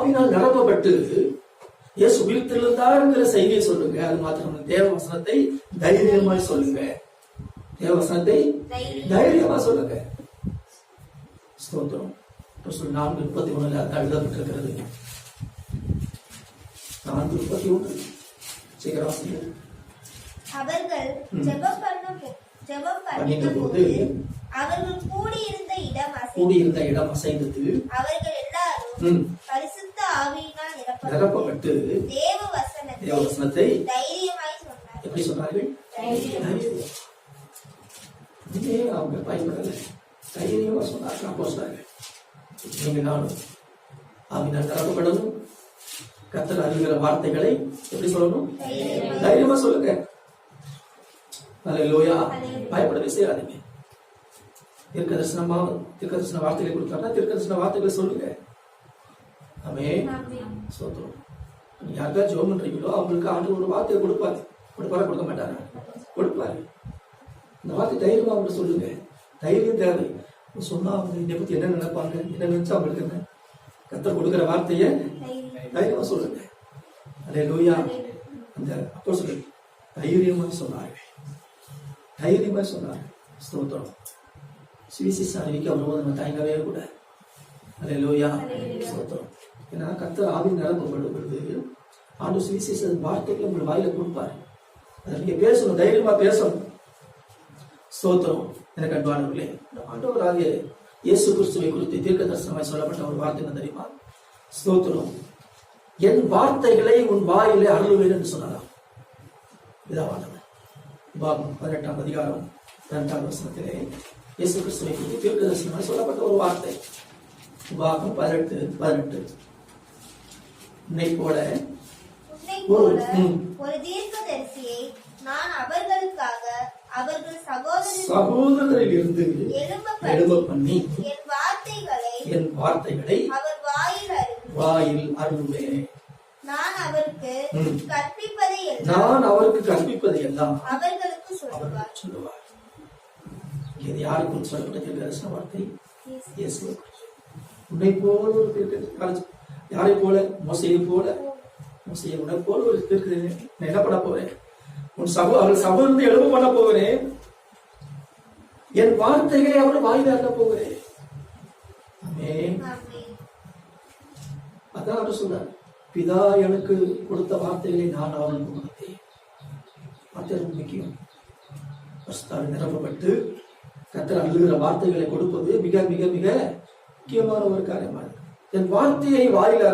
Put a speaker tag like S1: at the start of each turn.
S1: ஆவினால் நிரப்பப்பட்டு இயேசு உயிர்த்தெழுந்தாருங்கிற செய்தியை சொல்லுங்க. அது மாத்திரம் தேவ வசனத்தை தைரியமாய் சொல்லுங்க. தேவ வசனத்தை தைரியமா சொல்லுங்க. ஸ்தோத்திரம். 4:31 அது எழுதப்பட்டிருக்கிறது. 4:31 சீக்கிரம்
S2: அவர்கள் ஜெபம் பண்ணின போது அவர்கள் கூடியிருந்த இடம் அசைந்தது. அவர்கள் எல்லாரும் பரிசுத்த ஆவியினால் நிரப்பப்பட்டு தேவ வசனத்தை தைரியமாய் சொன்னார்கள்.
S1: எப்படி சொன்னார்கள்? அவங்க பயப்படல, தைரியமா சொன்னார்கள். அப்போஸ்தலர்கள் நீங்க நானும் ஆவியினால் நிரப்பப்படணும். கர்த்தர் அறிகிற வார்த்தைகளை எப்படி சொல்லணும்? தைரியமா சொல்லுங்க. அல்லேலூயா. பயப்படவே செய்யாதீங்க. தீர்க்கதரிசன வார்த்தைகளை கொடுத்தாருன்னா தீர்க்கதரிசன வார்த்தைகளை சொல்லுங்க. ஆமென். ஸ்தோத்திரம். யாருக்கா ஜெபம் பண்றீங்களோ அவங்களுக்கு ஆண்டவர் ஒரு வார்த்தையை கொடுப்பாரு. கொடுக்க மாட்டாரு, கொடுப்பாரு. இந்த வார்த்தை தைரியமா அவங்க சொல்லுங்க. தைரியம் தேவை. சொன்னா அவங்க இதை பத்தி என்ன நினைப்பாங்க, என்ன நினைச்சா அவங்களுக்கு என்ன? கர்த்தர் கொடுக்கிற வார்த்தையை தைரியமா சொல்லுங்க. அல்லேலூயா. அந்த அப்போஸ்தலர்கள் தைரியமா சொன்னார்கள். ஸ்தோத்திரம். சுவிசேஷம் அறிவிக்க வரும்போது நம்ம தயங்கவே கூட. அல்லேலூயா. ஸ்தோத்திரம். ஏன்னா கர்த்தர் ஆவியில் நிரப்பப்படும் பொழுது ஆண்டவர் சுவிசேஷ வார்த்தைகளை உங்கள் வாயில கொடுப்பாரு. அதை நீங்க பேசணும், தைரியமா பேசணும். ஸ்தோத்திரம். எனக்கு அன்பானவர்களே, ஆண்டவராகிய இயேசு கிறிஸ்துவை குறித்து தீர்க்க தரிசனமாய் சொல்லப்பட்ட ஒரு வார்த்தை என்ன தெரியுமா? ஸ்தோத்திரம். என் வார்த்தைகளை உன் வாயிலே அருளுவேன் என்று சொன்னாராம். பிதாவானவர். உபாகமம் 18ஆம் அதிகாரம் 2ஆம் வசனத்திலே இயேசு கிறிஸ்துவை குறித்து தீர்க்க தரிசனமாய் சொல்லப்பட்ட ஒரு வார்த்தை. உபாகமம் 18:18 உன்னை போல
S2: ஒரு தீர்க்கதரிசியை நான் அவர்களுக்காக அவர்கள்
S1: சகோதரரில் இருந்து எழும்ப பண்ணி என் வார்த்தைகளை அவர் வாயில் அருளுவேன்.
S2: நான் அவருக்கு
S1: கற்பிப்பதை எல்லாம் அவர்களுக்கு சொல்லுவார். இது யாருக்கு சொல்லப்பட்ட தீர்க்கதரிசன வார்த்தை? இயேசு. உன்னை போல ஒரு தீர்க்கதரிசி, யாரை போல? மோசேயை போல. மோசேயை உன்னை போல ஒரு தீர்க்கதரிசி நான் என்ன பண்ண போறேன்? அவள் சகோதரத்தை எழுத பண்ண போகிறேன். என் வார்த்தைகளை அவள் வாயில அள்ள போகிறேன். ஆமென். அதான் அவர் சொன்னார், பிதா எனக்கு கொடுத்த வார்த்தைகளை நான் அவனுக்கு கொடுத்தேன். வார்த்தை ரொம்ப முக்கியம். நிரப்பப்பட்டு கர்த்தர் அழுகிற வார்த்தைகளை கொடுப்பது மிக மிக மிக முக்கியமான ஒரு காரியமாக. என் வார்த்தையை வாயில